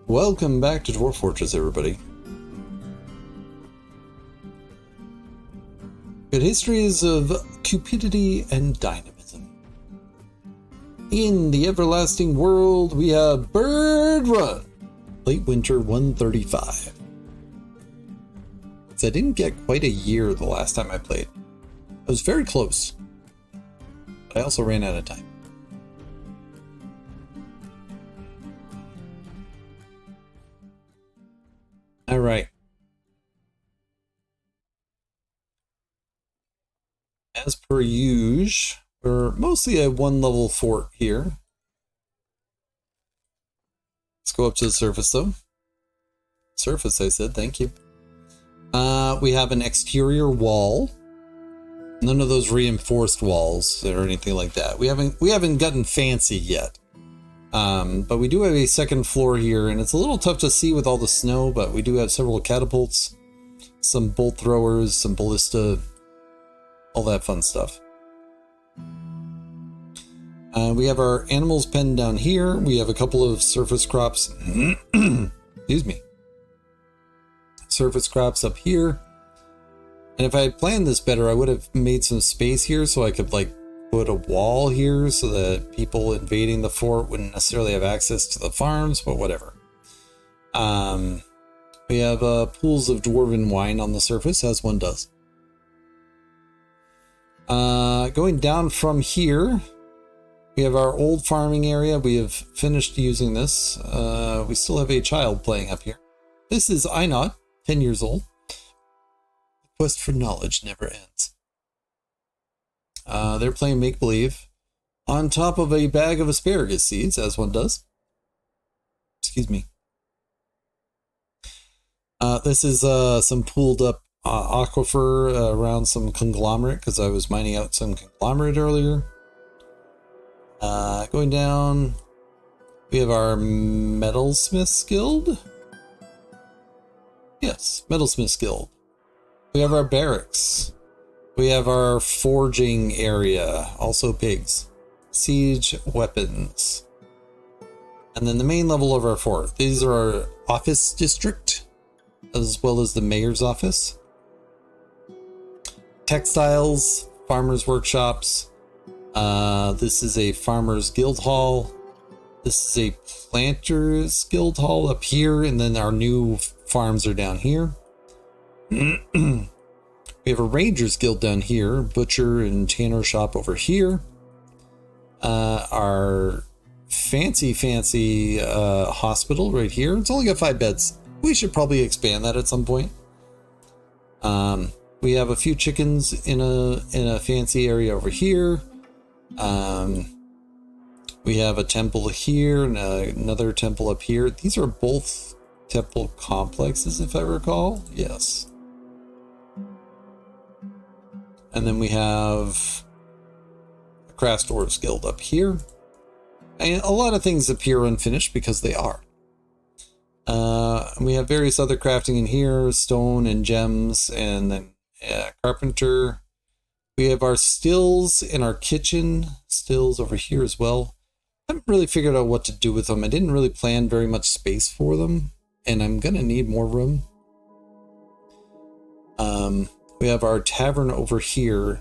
Welcome back to Dwarf Fortress, everybody. Good histories of cupidity and dynamism. In the everlasting world, we have BirdRun, late winter 135. I didn't get quite a year the last time I played. I was very close, but I also ran out of time. All right. As per usual, we're mostly a one-level fort here. Let's go up to the surface, though. Surface, I said. Thank you. We have an exterior wall. None of those reinforced walls or anything like that. We haven't gotten fancy yet. But we do have a second floor here, and it's a little tough to see with all the snow, but we do have several catapults, some bolt throwers, some ballista, all that fun stuff. We have our animals penned down here. We have a couple of surface crops. Excuse me. Surface crops up here. And if I had planned this better, I would have made some space here so I could like put a wall here so that people invading the fort wouldn't necessarily have access to the farms, but whatever. We have pools of dwarven wine on the surface, as one does. Going down from here, we have our old farming area. We have finished using this. We still have a child playing up here. This is Einot, 10 years old. The quest for knowledge never ends. They're playing make-believe on top of a bag of asparagus seeds, as one does. Excuse me. This is some pooled up aquifer around some conglomerate, because I was mining out some conglomerate earlier. Going down, we have our Metalsmiths Guild. Yes, Metalsmiths Guild. We have our barracks. We have our forging area, also pigs. Siege weapons. And then the main level of our fort. These are our office district, as well as the mayor's office. Textiles, farmers' workshops. This is a farmers' guild hall. This is a planters' guild hall up here, and then our new farms are down here. We have a Rangers Guild down here, butcher and tanner shop over here. Our fancy hospital right here. It's only got 5 beds. We should probably expand that at some point. We have a few chickens in a fancy area over here. We have a temple here and another temple up here. These are both temple complexes, if I recall. Yes. And then we have a Craft Dwarves Guild up here. And a lot of things appear unfinished because they are. We have various other crafting in here, stone and gems, and then carpenter. We have our stills in our kitchen, stills over here as well. I haven't really figured out what to do with them. I didn't really plan very much space for them, and I'm going to need more room. We have our tavern over here.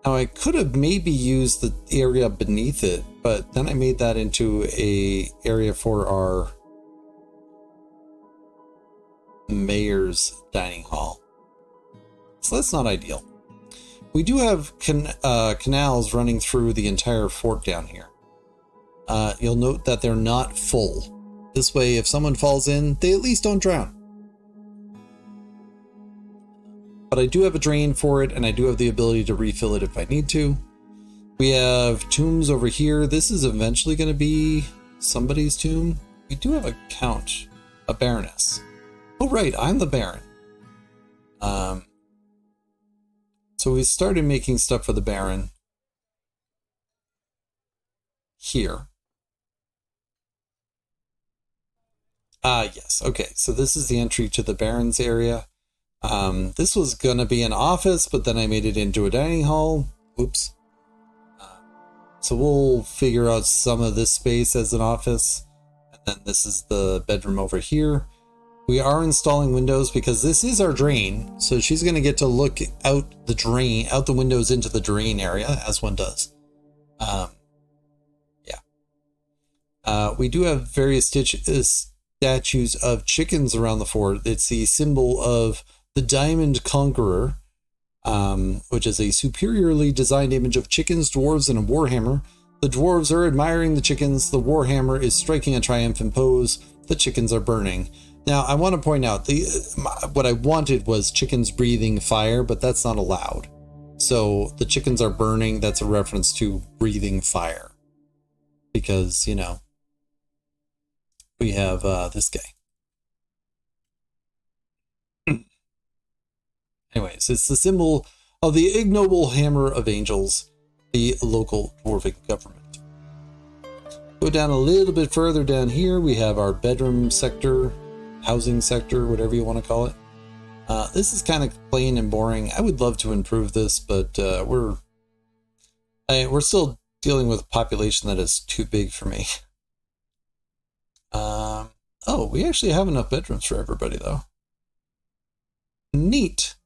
Now, I could have maybe used the area beneath it, but then I made that into a area for our mayor's dining hall. So that's not ideal. We do have canals running through the entire fort down here. You'll note that they're not full. This way, if someone falls in, they at least don't drown. But I do have a drain for it, and I do have the ability to refill it if I need to. We have tombs over here. This is eventually going to be somebody's tomb. We do have a count, a baroness. Oh, right, I'm the baron. So we started making stuff for the baron here. Yes, okay, so this is the entry to the baron's area. This was gonna be an office, but then I made it into a dining hall. Oops. So we'll figure out some of this space as an office. And then this is the bedroom over here. We are installing windows because this is our drain. So she's going to get to look out the windows into the drain area, as one does. We do have various statues of chickens around the fort. It's the symbol of the Diamond Conqueror, which is a superiorly designed image of chickens, dwarves, and a warhammer. The dwarves are admiring the chickens. The warhammer is striking a triumphant pose. The chickens are burning. Now, I want to point out, what I wanted was chickens breathing fire, but that's not allowed. So the chickens are burning. That's a reference to breathing fire. Because, you know, we have this guy. Anyways, it's the symbol of the ignoble hammer of angels, the local dwarven government. Go down a little bit further down here, we have our bedroom sector, housing sector, whatever you want to call it. This is kind of plain and boring. I would love to improve this, but we're still dealing with a population that is too big for me. Oh, we actually have enough bedrooms for everybody, though. Neat.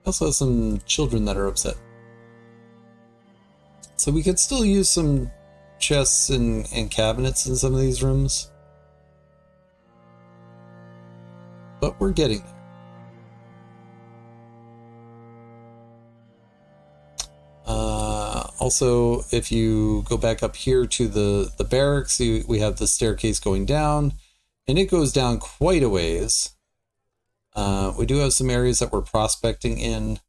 Also have some children that are upset. So we could still use some chests and cabinets in some of these rooms. But we're getting there. Also, if you go back up here to the barracks, we have the staircase going down, and it goes down quite a ways. We do have some areas that we're prospecting in.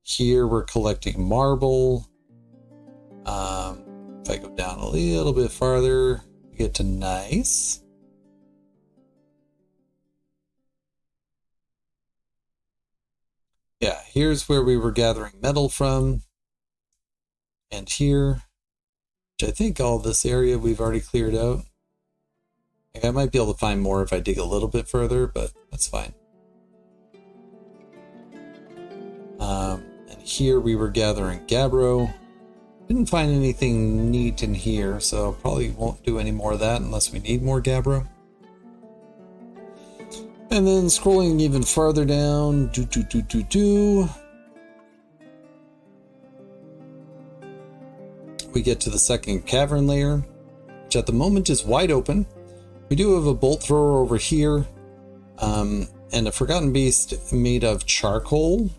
Here we're collecting marble. If I go down a little bit farther, we get to nice. Yeah, here's where we were gathering metal from. And here, which I think all this area we've already cleared out. I might be able to find more if I dig a little bit further, but that's fine. And here we were gathering gabbro. Didn't find anything neat in here, so probably won't do any more of that unless we need more gabbro. And then scrolling even farther down, we get to the second cavern layer, which at the moment is wide open. We do have a bolt thrower over here, and a forgotten beast made of charcoal.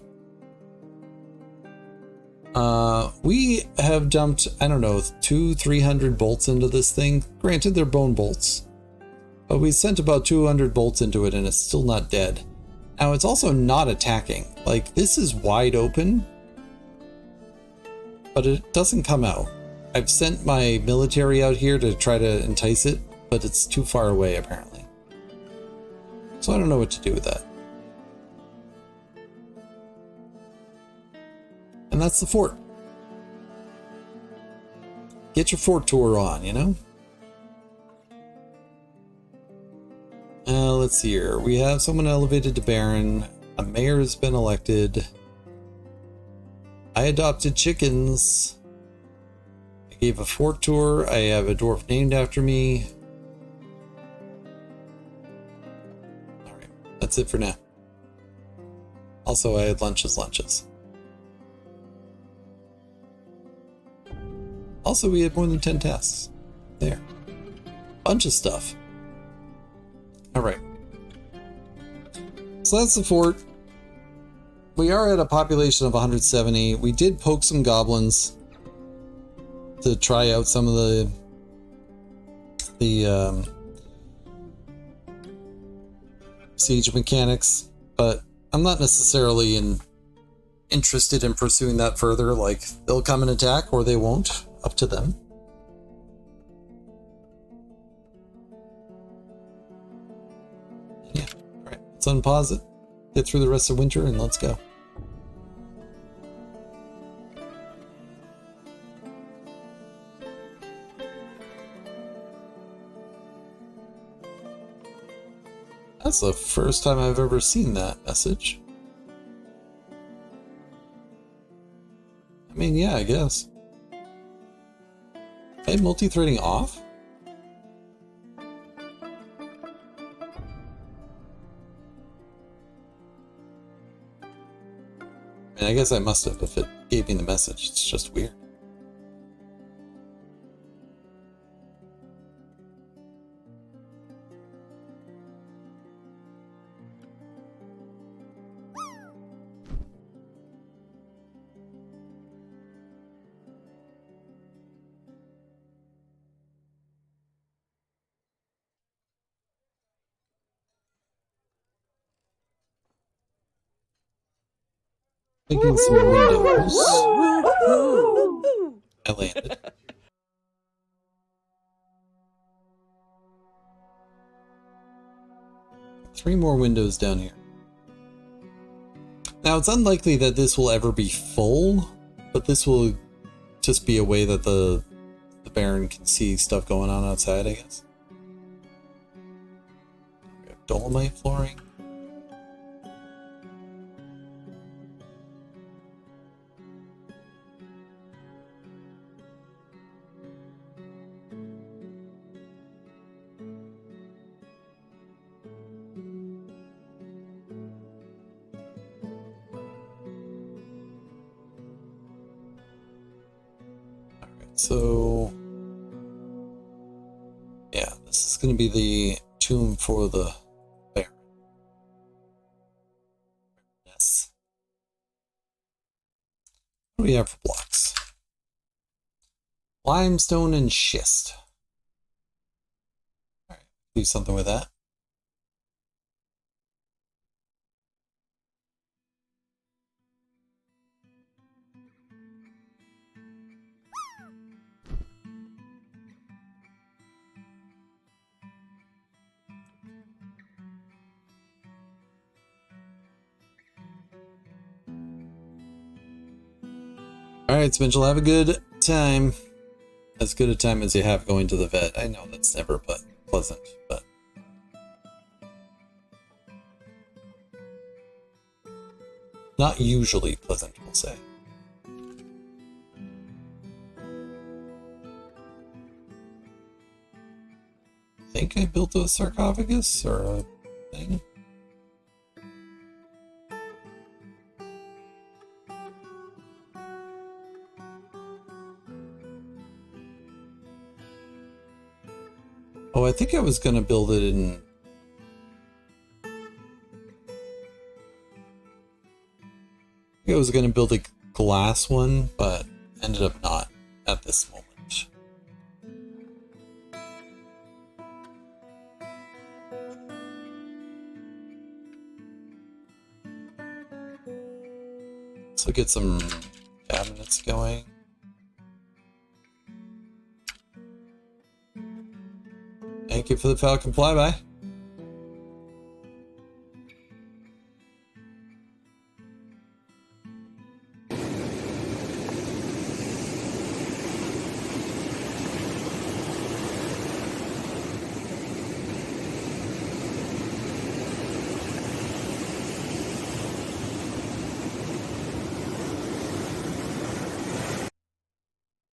We have dumped, I don't know, 200-300 bolts into this thing. Granted, they're bone bolts, but we sent about 200 bolts into it and it's still not dead. Now, it's also not attacking. Like, this is wide open, but it doesn't come out. I've sent my military out here to try to entice it, but it's too far away, apparently. So I don't know what to do with that. And that's the fort. Get your fort tour on, you know? Let's see here. We have someone elevated to Baron. A mayor has been elected. I adopted chickens. I gave a fort tour. I have a dwarf named after me. Alright, that's it for now. Also, I had lunches. Also, we had more than 10 tasks. There. Bunch of stuff. Alright. So that's the fort. We are at a population of 170. We did poke some goblins to try out some of the siege mechanics, but I'm not necessarily interested in pursuing that further. Like, they'll come and attack or they won't. Up to them. Yeah, alright. Let's unpause it, get through the rest of winter, and let's go. That's the first time I've ever seen that message. I mean, yeah, I guess. I have multi-threading off? I mean, I guess I must have if it gave me the message. It's just weird. Making some windows. I landed. Three more windows down here. Now, it's unlikely that this will ever be full, but this will just be a way that the Baron can see stuff going on outside, I guess. We have dolomite flooring. So, yeah, this is going to be the tomb for the Baron. Yes. What do we have for blocks? Limestone and schist. All right, do something with that. Alright, Spencer, have a good time. As good a time as you have going to the vet. I know that's never pleasant, but... not usually pleasant, we'll say. I think I built a sarcophagus or a thing. Oh, I think I was going to build it in... I was going to build a glass one, but ended up not at this moment. So get some cabinets going. Thank you for the Falcon flyby.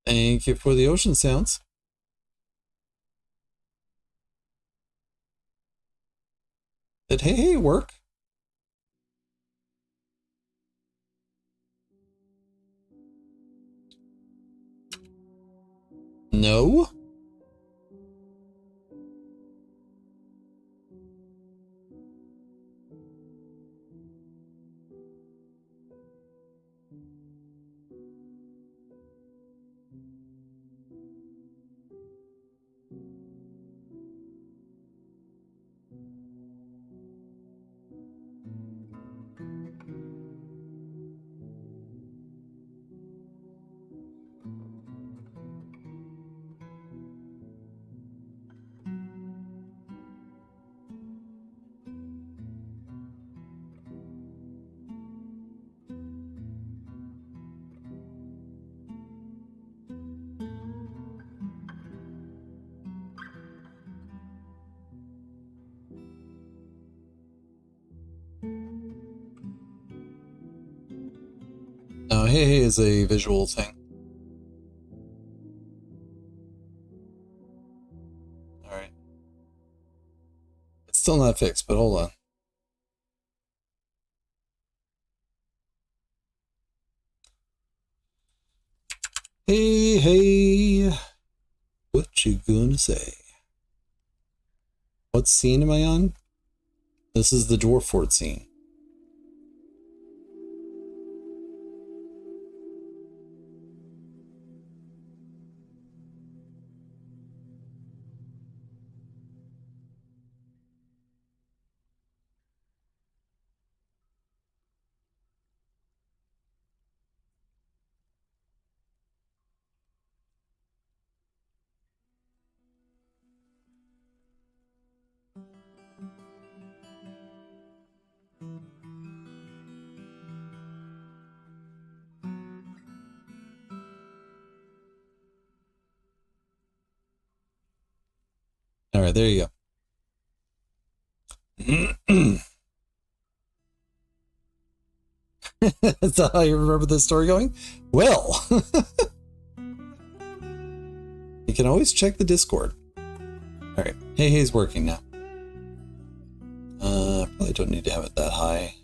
Thank you for the ocean sounds. Did hey hey work? No? hey is a visual thing. All right. It's still not fixed, but hold on. Hey, what you gonna say? What scene am I on? This is the dwarf fort scene. All right, there you go. Is that how you remember this story going? Well, you can always check the Discord. All right, hey's working now. Probably don't need to have it that high.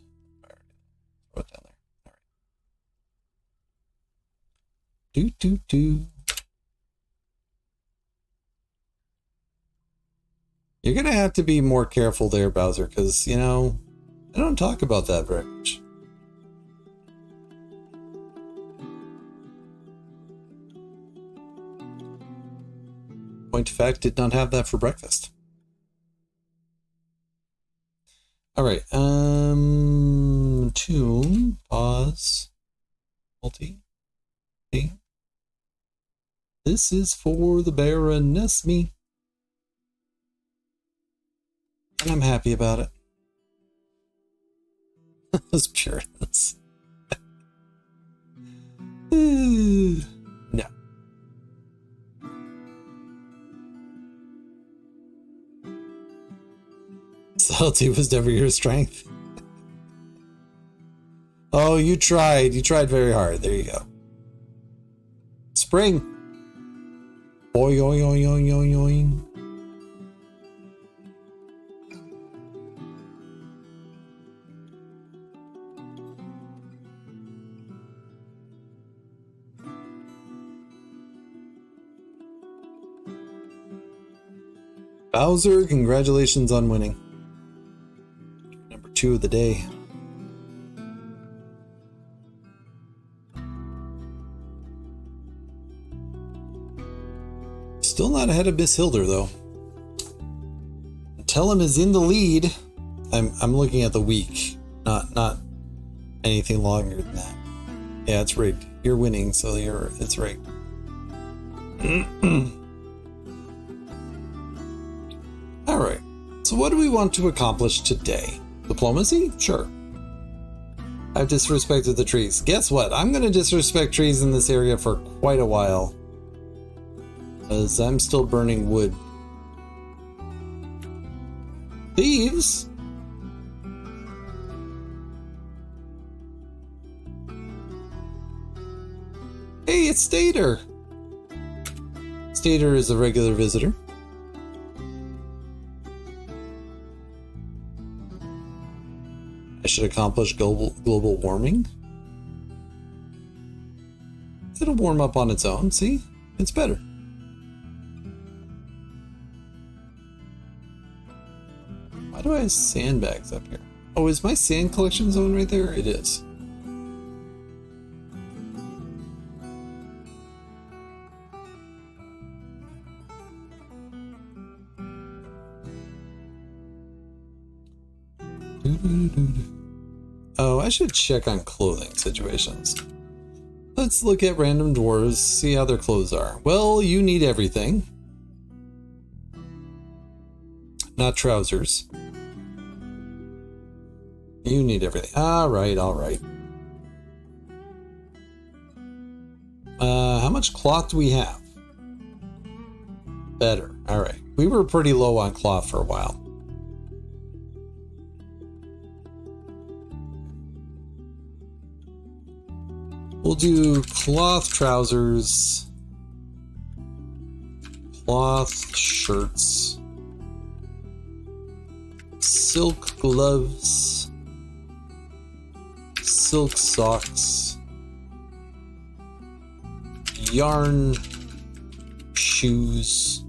Throw it down there. All right. Do. You're gonna have to be more careful there, Bowser, because you know I don't talk about that very much. Point of fact, did not have that for breakfast. All right, tune, pause, multi, thing. This is for the Baroness me. And I'm happy about it. Those Puritans. No. Subtlety was never your strength. Oh, you tried. You tried very hard. There you go. Spring. Boing, oing, oing, oing, oing, oing. Bowser, congratulations on winning. Number 2 of the day. Still not ahead of Miss Hilder, though. Tellum is in the lead. I'm looking at the week, not anything longer than that. Yeah, it's rigged. You're winning, so it's rigged. All right. So what do we want to accomplish today? Diplomacy? Sure. I've disrespected the trees. Guess what? I'm going to disrespect trees in this area for quite a while. Because I'm still burning wood. Thieves? Hey, it's Stater. Stater is a regular visitor. I should accomplish global warming. It'll warm up on its own, see? It's better. Why do I have sandbags up here? Oh, is my sand collection zone right there? It is. Oh, I should check on clothing situations. Let's look at random dwarves, see how their clothes are. Well, you need everything. Not trousers. You need everything. All right. How much cloth do we have? Better. All right. We were pretty low on cloth for a while. We'll do cloth trousers, cloth shirts, silk gloves, silk socks, yarn shoes,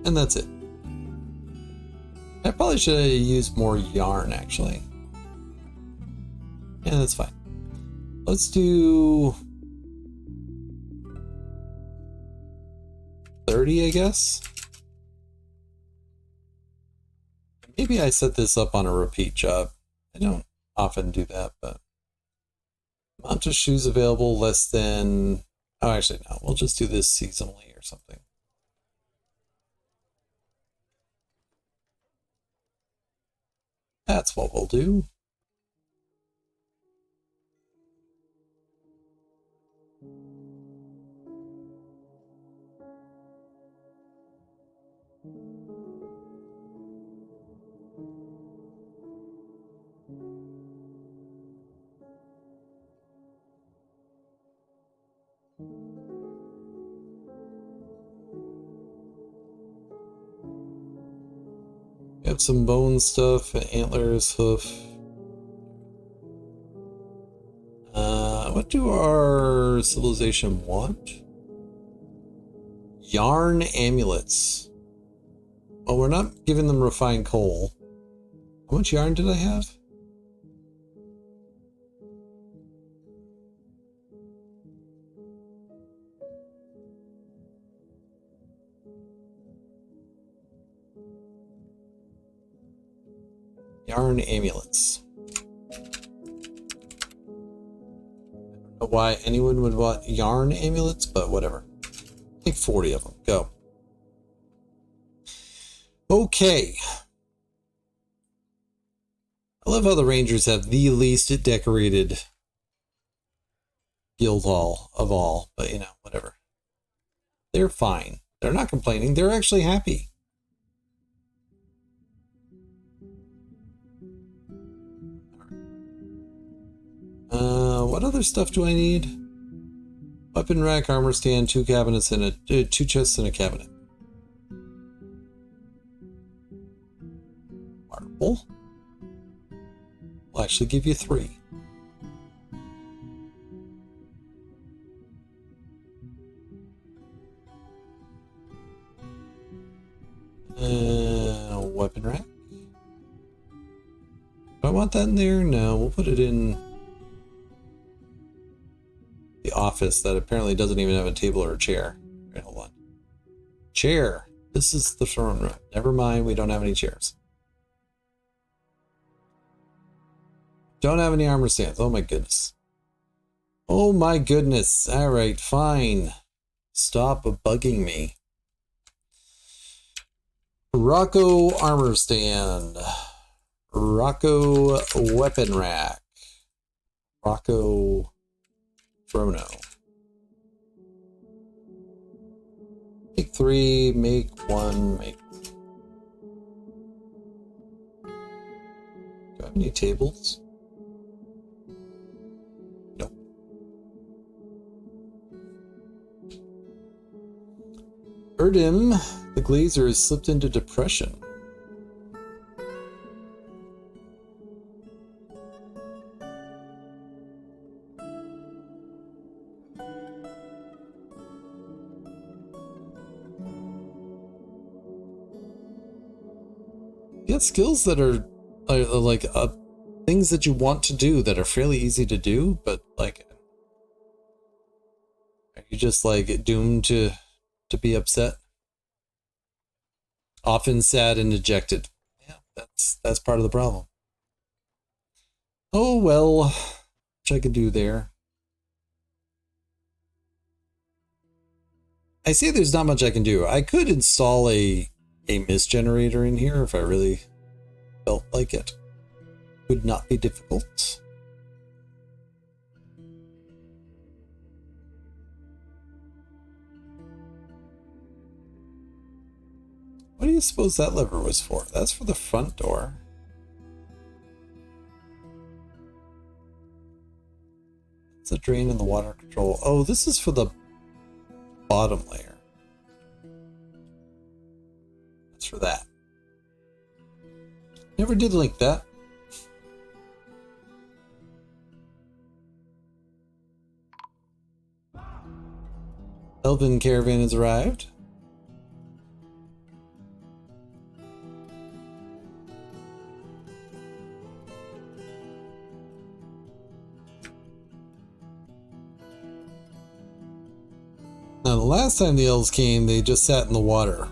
and that's it. I probably should have used more yarn, actually. Yeah, that's fine. Let's do 30, I guess. Maybe I set this up on a repeat job. I don't often do that, but amount of shoes available less than... Oh, actually, no. We'll just do this seasonally or something. That's what we'll do. We have some bone stuff, antlers, hoof. What do our civilization want? Yarn amulets. Well, we're not giving them refined coal. How much yarn did I have? Yarn amulets. I don't know why anyone would want yarn amulets, but whatever. Take 40 of them. Go. Okay. I love how the Rangers have the least decorated guild hall of all, but you know, whatever. They're fine. They're not complaining. They're actually happy. What other stuff do I need? Weapon rack, armor stand, 2 cabinets and a 2 chests and a cabinet. Marble. I'll actually give you 3. Weapon rack. Do I want that in there? No, we'll put it in the office that apparently doesn't even have a table or a chair. Right, hold on. Chair. This is the throne room. Never mind, we don't have any chairs. Don't have any armor stands. Oh my goodness. Oh my goodness. All right, fine. Stop bugging me. Rocco armor stand. Rocco weapon rack. Rocco Chrono. Make 3, make 1, make... Do I have any tables? Nope. Erdim, the glazer, has slipped into depression. You got skills that are like things that you want to do that are fairly easy to do, but like, are you just like doomed to be upset? Often sad and dejected. Yeah, that's part of the problem. Oh well, which I could do there. I say there's not much I can do. I could install a mist generator in here if I really felt like it. Would not be difficult. What do you suppose that lever was for? That's for the front door. It's a drain in the water control. Oh, this is for the bottom layer. That's for that. Never did link that. Elven caravan has arrived. Now, the last time the elves came, they just sat in the water.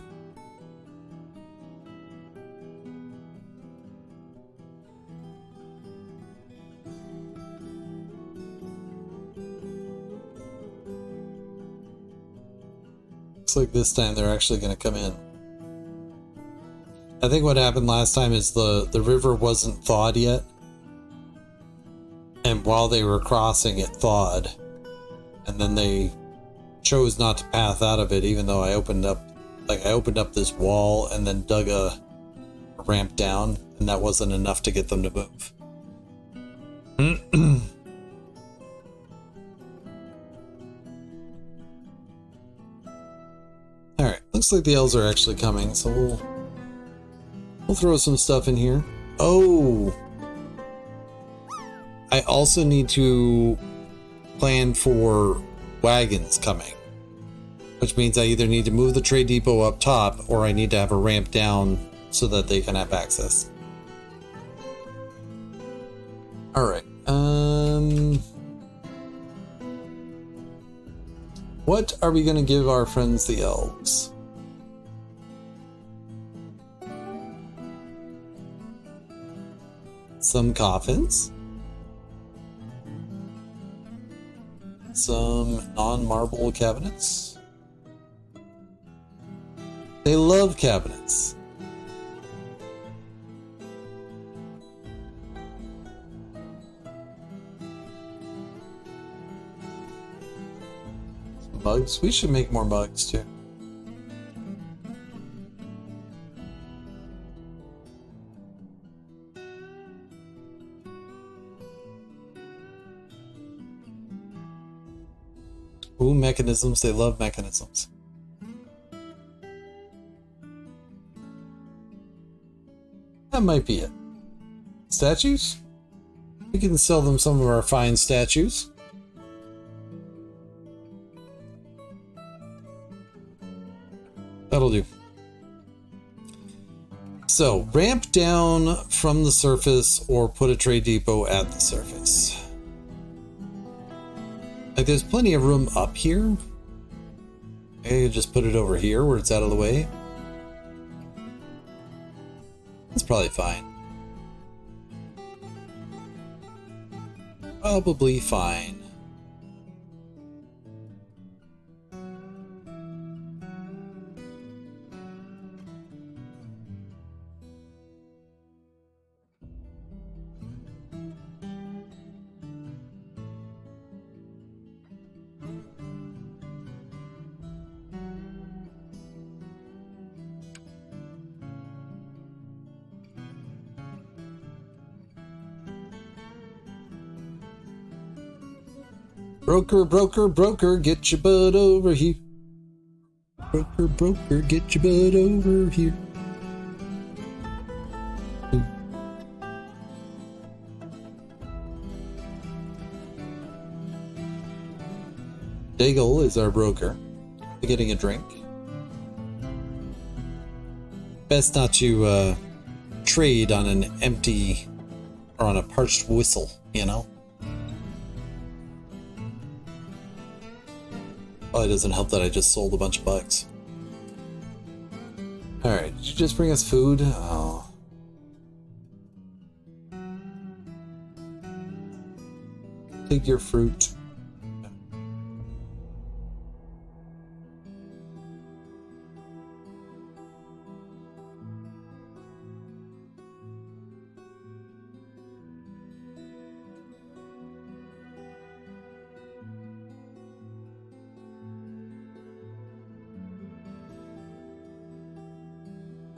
Looks like this time they're actually going to come in. I think what happened last time is the river wasn't thawed yet. And while they were crossing, it thawed. And then they chose not to path out of it, even though I opened up this wall and then dug a ramp down, and that wasn't enough to get them to move. Alright, looks like the elves are actually coming, so we'll throw some stuff in here. Oh! I also need to plan for wagons coming, which means I either need to move the trade depot up top or I need to have a ramp down so that they can have access. All right. What are we going to give our friends the elves? Some coffins. Some non-marble cabinets. They love cabinets. Some mugs. We should make more mugs too. Ooh, mechanisms. They love mechanisms. That might be it. Statues? We can sell them some of our fine statues. That'll do. So, ramp down from the surface or put a trade depot at the surface. Like, there's plenty of room up here. I could just put it over here where it's out of the way. That's probably fine. Probably fine. Broker, broker, broker, get your butt over here. Broker, broker, get your butt over here. Daigle is our broker. Getting a drink. Best not to trade on an empty or on a parched whistle, you know? Probably doesn't help that I just sold a bunch of bugs. Alright, did you just bring us food? Oh. Take your fruit.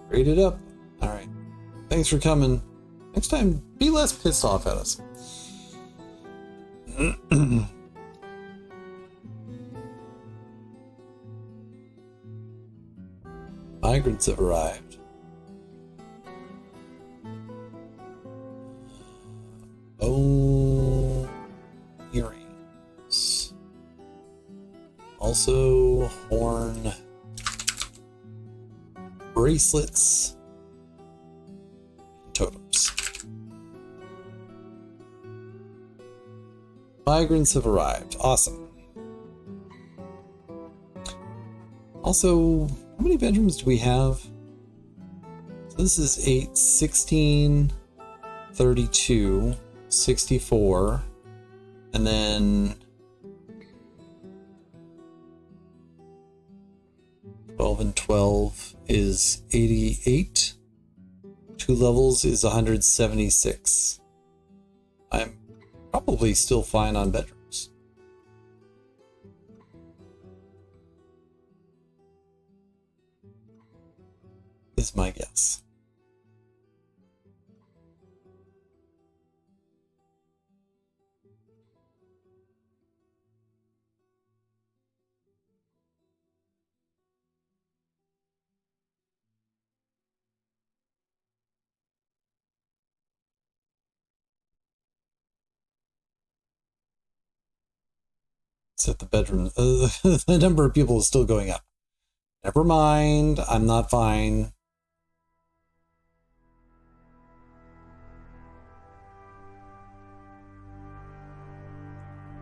Rate it up. Alright. Thanks for coming. Next time, be less pissed off at us. Migrants have arrived. Oh, earrings. Also, horn bracelets, totems. Migrants have arrived. Awesome. Also, how many bedrooms do we have? So this is 8, 16, 32, 64, and then 12 and 12 is 88. 2 levels is 176. I'm probably still fine on bedrooms. Is my guess. Except the bedroom, the number of people is still going up. Never mind, I'm not fine.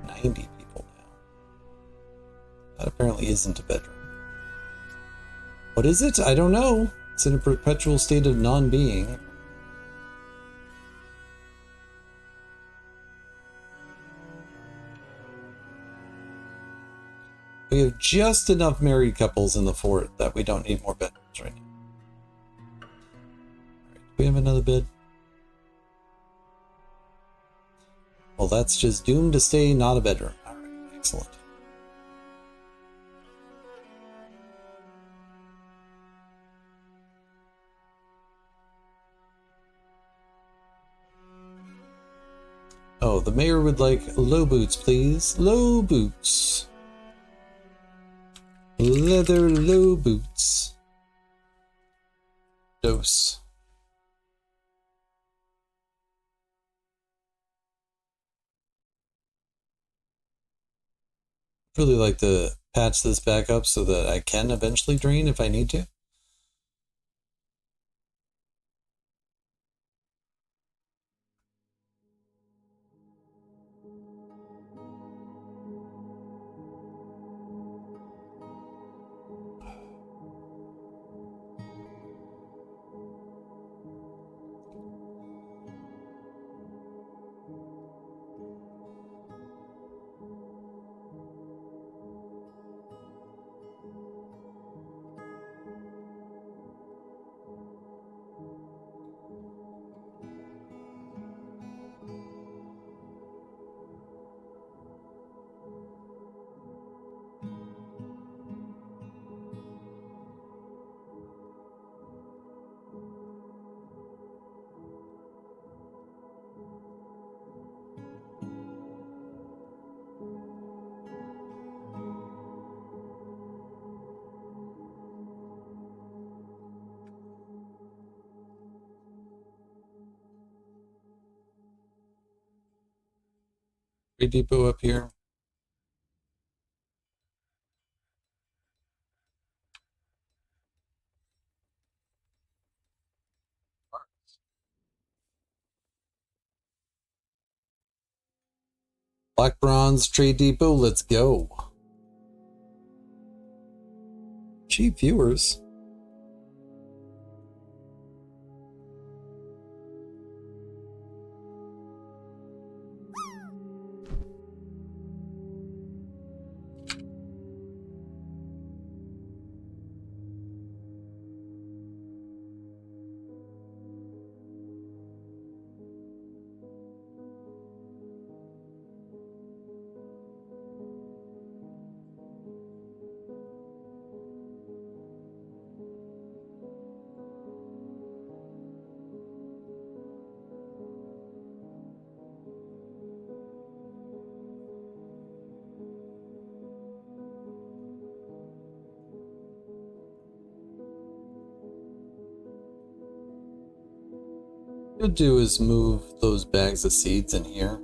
$90 people now. That apparently isn't a bedroom. What is it? I don't know. It's in a perpetual state of non-being. We have just enough married couples in the fort that we don't need more bedrooms right now. Right, do we have another bed? Well, that's just doomed to stay not a bedroom. All right, excellent. Oh, the mayor would like low boots, please. Low boots. Leather low boots. Dose. Really like to patch this back up so that I can eventually drain if I need to. Trade depot up here. Black Bronze Trade Depot, let's go. Cheap viewers. could do is move those bags of seeds in here.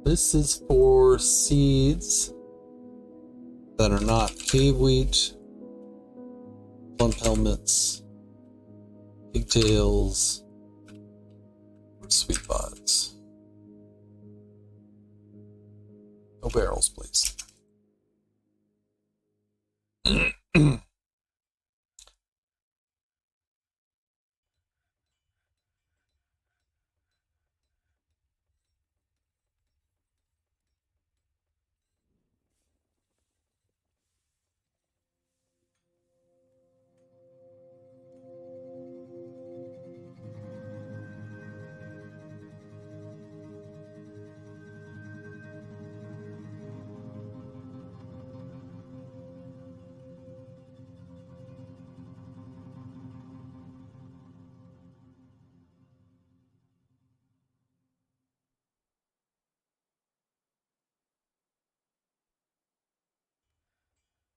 This is for seeds that are not cave wheat, plump helmets, pigtails, or sweet pods. No barrels, please.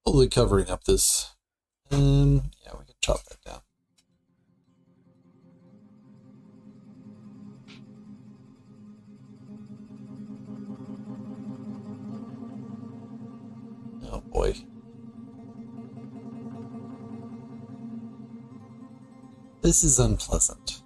Totally covering up this. Yeah, we can chop that down. Oh boy. This is unpleasant.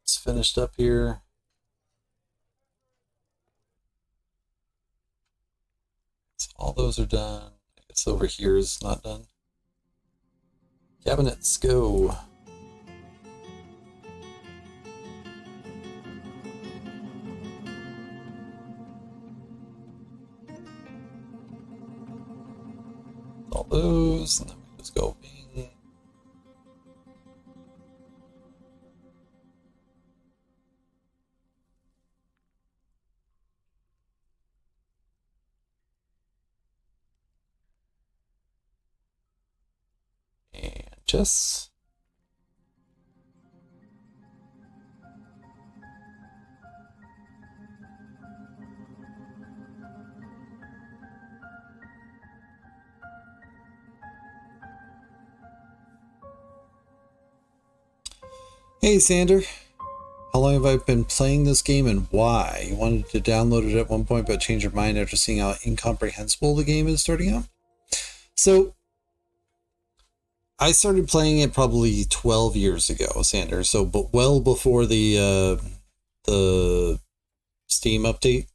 It's finished up here. So all those are done. I guess over here is not done. Cabinets, go. All those, and then we just go bing. And chests. Hey Sander, how long have I been playing this game and why? You wanted to download it at one point but changed your mind after seeing how incomprehensible the game is starting out? So, I started playing it probably 12 years ago, Sander, so but well before the Steam update.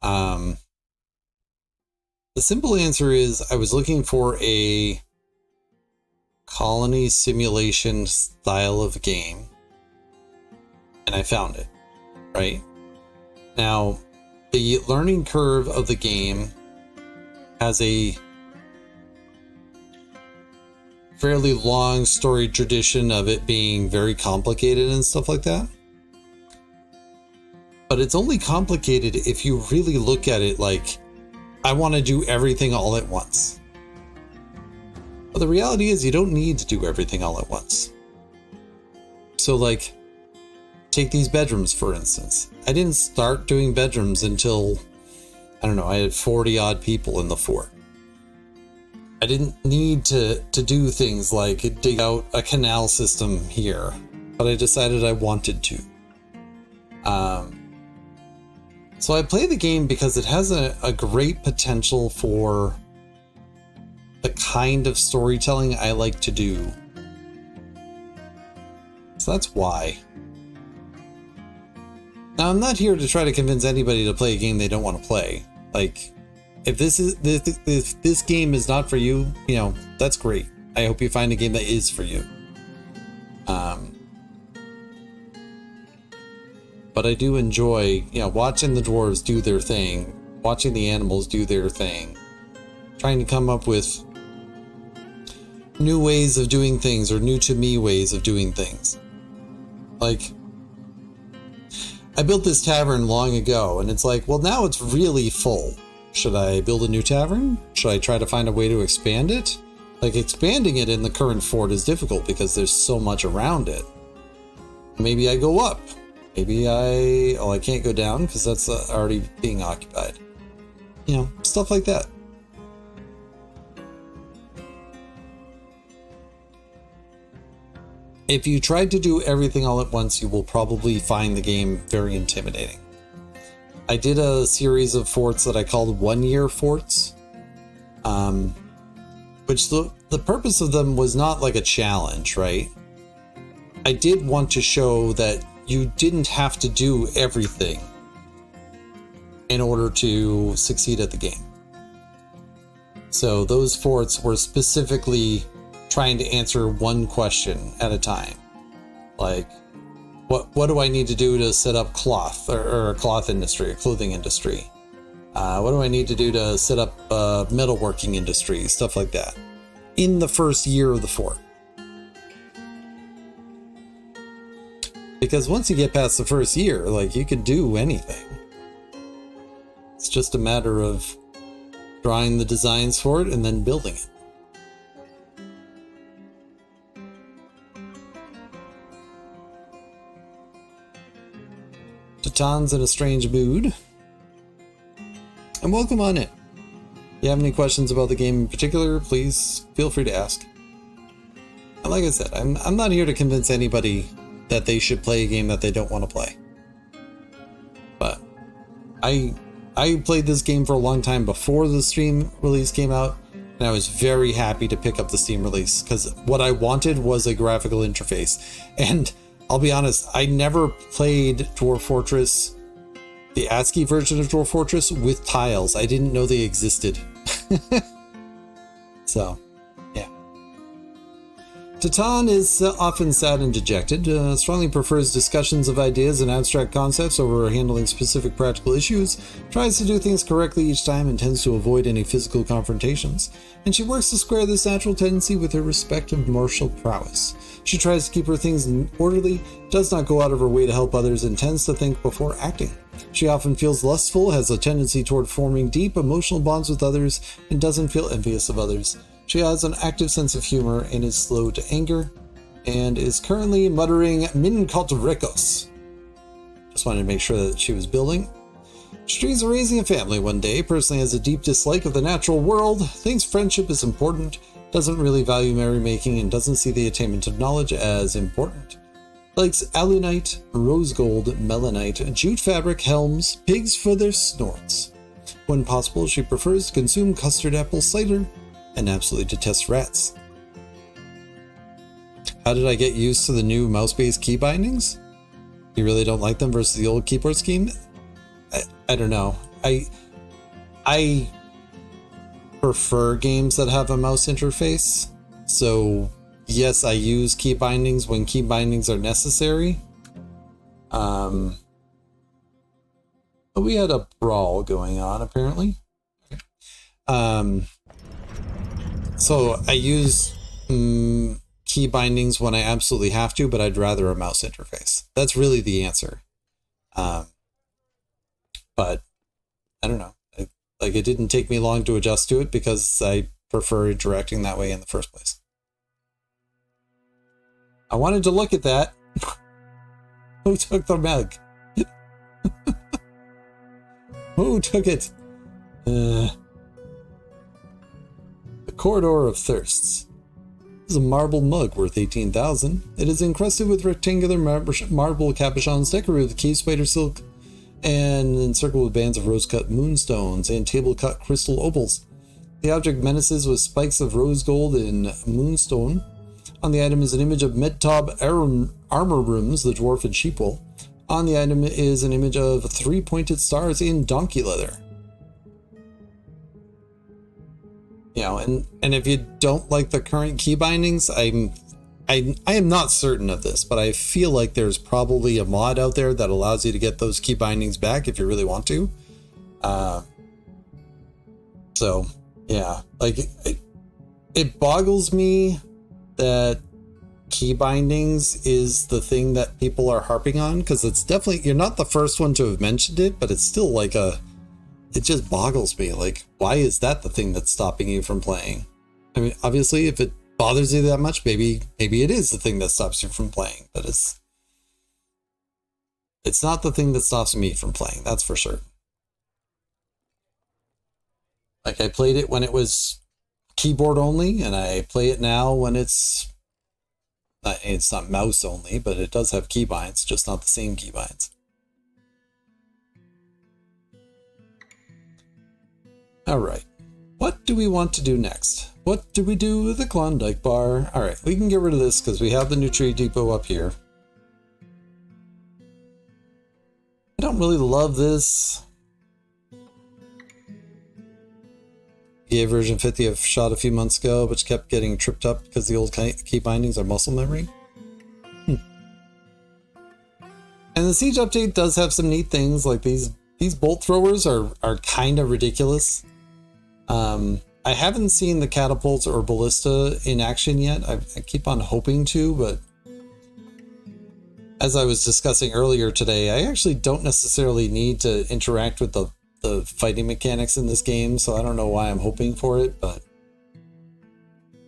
The simple answer is I was looking for a colony simulation style of game, and I found it, right? Now, the learning curve of the game has a fairly long story tradition of it being very complicated and stuff like that. But it's only complicated if you really look at it like, I want to do everything all at once. But the reality is you don't need to do everything all at once. So like, take these bedrooms for instance. I didn't start doing bedrooms until, I don't know, I had 40 odd people in the fort. I didn't need to do things like dig out a canal system here, but I decided I wanted to. So I play the game because it has a great potential for the kind of storytelling I like to do. So that's why. Now I'm not here to try to convince anybody to play a game they don't want to play. Like, if this game is not for you, you know, that's great. I hope you find a game that is for you. But I do enjoy, you know, watching the dwarves do their thing, watching the animals do their thing, trying to come up with new ways of doing things, or new to me ways of doing things. Like, I built this tavern long ago, and it's like, well, now it's really full. Should I build a new tavern? Should I try to find a way to expand it? Like, expanding it in the current fort is difficult because there's so much around it. Maybe I go up. Maybe I can't go down because that's already being occupied. You know, stuff like that. If you tried to do everything all at once, you will probably find the game very intimidating. I did a series of forts that I called one-year forts, which the purpose of them was not like a challenge, right? I did want to show that you didn't have to do everything in order to succeed at the game. So those forts were specifically trying to answer one question at a time. Like, what do I need to do to set up cloth or a cloth industry, a clothing industry? What do I need to do to set up a metalworking industry? Stuff like that. In the first year of the fort. Because once you get past the first year, like, you could do anything. It's just a matter of drawing the designs for it and then building it. Tatan's in a strange mood. And welcome on in. If you have any questions about the game in particular, please feel free to ask. And like I said, I'm not here to convince anybody that they should play a game that they don't want to play. But I played this game for a long time before the Steam release came out, and I was very happy to pick up the Steam release because what I wanted was a graphical interface. And I'll be honest, I never played Dwarf Fortress, the ASCII version of Dwarf Fortress, with tiles. I didn't know they existed. So, yeah. Tatan is often sad and dejected, strongly prefers discussions of ideas and abstract concepts over handling specific practical issues, tries to do things correctly each time, and tends to avoid any physical confrontations. And she works to square this natural tendency with her respective martial prowess. She tries to keep her things orderly, does not go out of her way to help others, and tends to think before acting. She often feels lustful, has a tendency toward forming deep emotional bonds with others, and doesn't feel envious of others. She has an active sense of humor and is slow to anger, and is currently muttering Min Recos. Just wanted to make sure that she was building. She dreams of raising a family one day, personally has a deep dislike of the natural world, thinks friendship is important, doesn't really value merrymaking, and doesn't see the attainment of knowledge as important. Likes alunite, rose gold, melanite, jute fabric, helms, pigs for their snorts. When possible, she prefers to consume custard apple cider, and absolutely detests rats. How did I get used to the new mouse-based key bindings? You really don't like them versus the old keyboard scheme? I don't know. I prefer games that have a mouse interface. So yes, I use key bindings when key bindings are necessary. But we had a brawl going on apparently. So I use key bindings when I absolutely have to, but I'd rather a mouse interface. That's really the answer. But I don't know. It didn't take me long to adjust to it because I prefer interacting that way in the first place. I wanted to look at that. Who took the mug? Who took it? The Corridor of Thirsts. This is a marble mug worth 18,000. It is encrusted with rectangular marble capuchons decorated with cave spider silk and encircled with bands of rose-cut moonstones and table-cut crystal opals. The object menaces with spikes of rose gold and moonstone. On the item is an image of Medtob armor rooms, the dwarf and sheepwool. On the item is an image of 3 pointed stars in donkey leather. You know, and if you don't like the current key bindings, I am not certain of this, but I feel like there's probably a mod out there that allows you to get those key bindings back if you really want to. So yeah, like it boggles me that key bindings is the thing that people are harping on, because it's definitely, you're not the first one to have mentioned it, but it's still like it just boggles me. Like, why is that the thing that's stopping you from playing? I mean, obviously, if it bothers you that much, maybe it is the thing that stops you from playing, but it's not the thing that stops me from playing, that's for sure. Like, I played it when it was keyboard only, and I play it now when it's not mouse only, but it does have keybinds, just not the same keybinds. All right, what do we want to do next? What do we do with the Klondike bar? All right, we can get rid of this because we have the Nutri Depot up here. I don't really love this. EA version 50 I've shot a few months ago, but kept getting tripped up because the old key bindings are muscle memory. And the Siege update does have some neat things, like these bolt throwers are kind of ridiculous. I haven't seen the catapults or ballista in action yet. I keep on hoping to, but as I was discussing earlier today, I actually don't necessarily need to interact with the fighting mechanics in this game, so I don't know why I'm hoping for it, but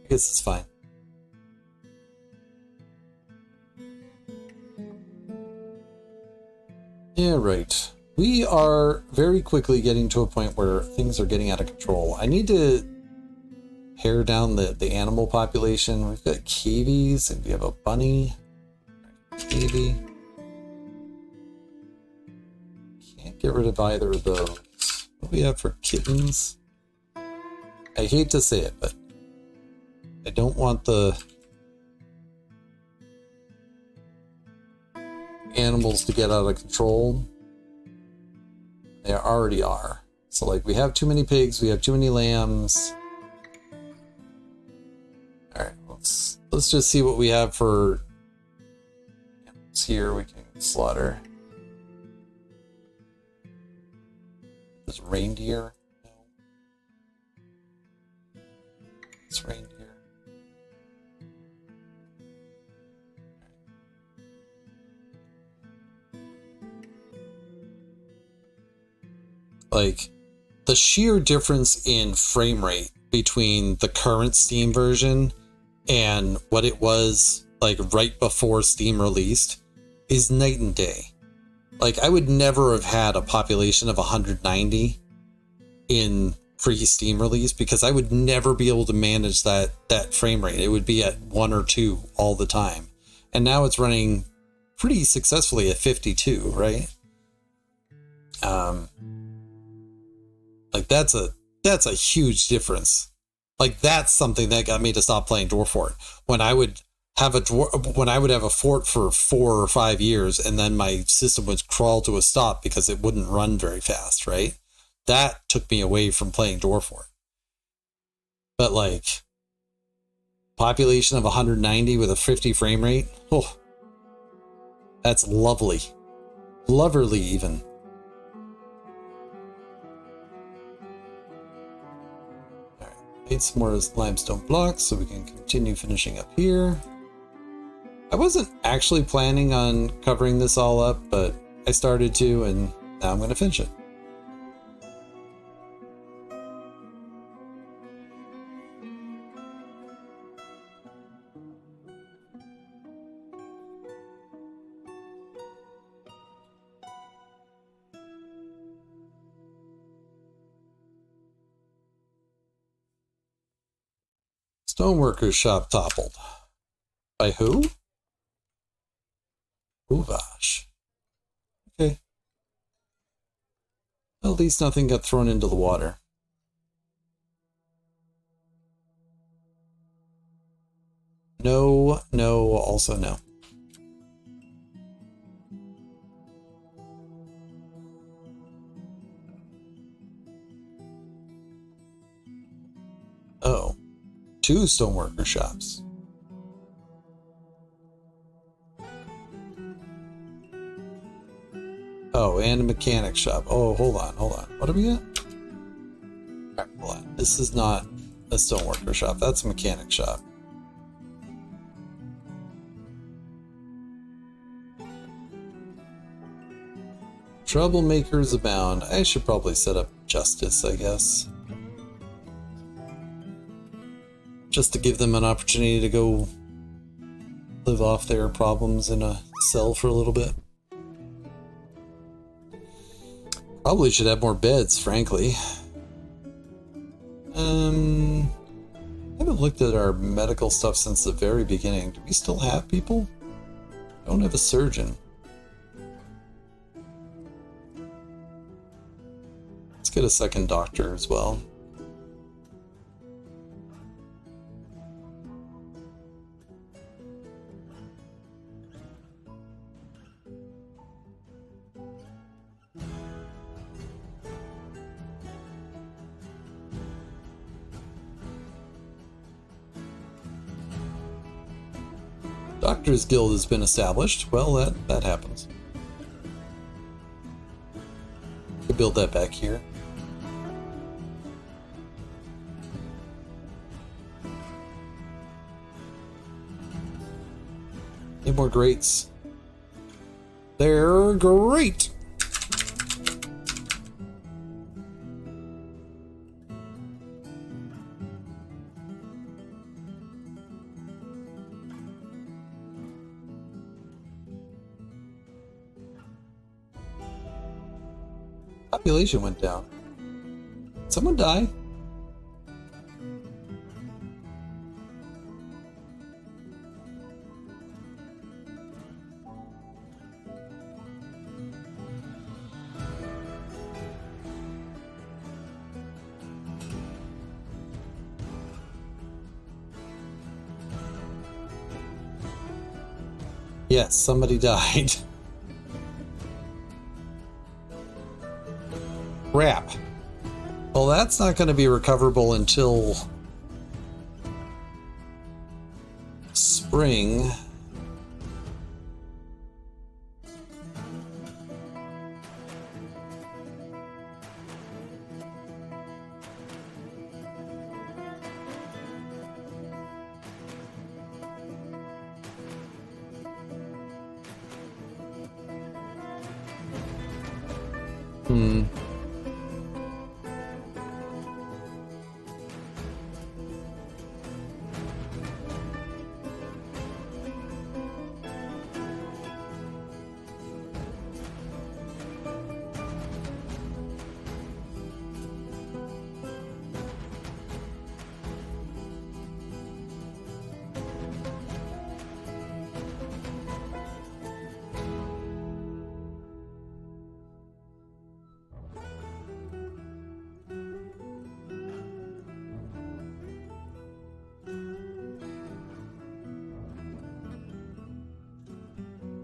I guess it's fine. Yeah, right. We are very quickly getting to a point where things are getting out of control. I need to pare down the animal population. We've got cavies, and we have a bunny. Cavy. Can't get rid of either of those. What do we have for kittens? I hate to say it, but I don't want the animals to get out of control. They already are. So, like, we have too many pigs, we have too many lambs. Alright, let's just see what we have for animals here we can slaughter. This reindeer? No. It's reindeer. Like, the sheer difference in frame rate between the current Steam version and what it was like right before Steam released is night and day. Like, I would never have had a population of 190 in pre-Steam release because I would never be able to manage that frame rate. It would be at 1 or 2 all the time. And now it's running pretty successfully at 52, right? Like, that's a huge difference. Like, that's something that got me to stop playing Dwarf Fort. When I would have a fort for 4 or 5 years, and then my system would crawl to a stop because it wouldn't run very fast, right? That took me away from playing Dwarf Fort. But, like, population of 190 with a 50 frame rate, oh, that's lovely. Loverly, even. Made some more limestone blocks so we can continue finishing up here. I wasn't actually planning on covering this all up, but I started to, and now I'm going to finish it. Stoneworkers shop toppled. By who? Uvash. Okay. Well, at least nothing got thrown into the water. No, also no. Oh. 2 stoneworker shops. Oh, and a mechanic shop. Oh, hold on. What are we at? Alright, hold on. This is not a stoneworker shop. That's a mechanic shop. Troublemakers abound. I should probably set up justice, I guess. Just to give them an opportunity to go live off their problems in a cell for a little bit. Probably should have more beds, frankly. I haven't looked at our medical stuff since the very beginning. Do we still have people? Don't have a surgeon. Let's get a second doctor as well. Doctors Guild has been established. Well, that happens. Could build that back here. Need more grates. They're great. Population went down. Someone die? Yes, somebody died. Crap. Well, that's not going to be recoverable until spring.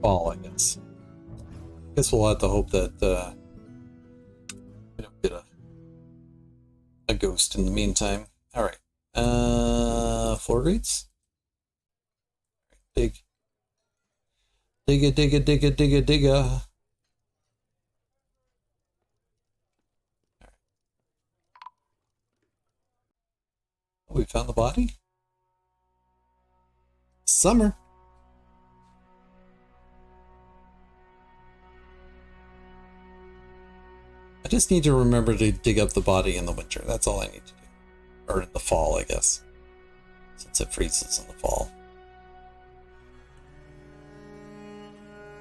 Fall, I guess. Guess we'll have to hope that we don't get a ghost in the meantime. All right. Floor grates. Dig. Digga, digga, digga, digga, digga. Oh, we found the body? Summer. I just need to remember to dig up the body in the winter. That's all I need to do. Or in the fall, I guess. Since it freezes in the fall.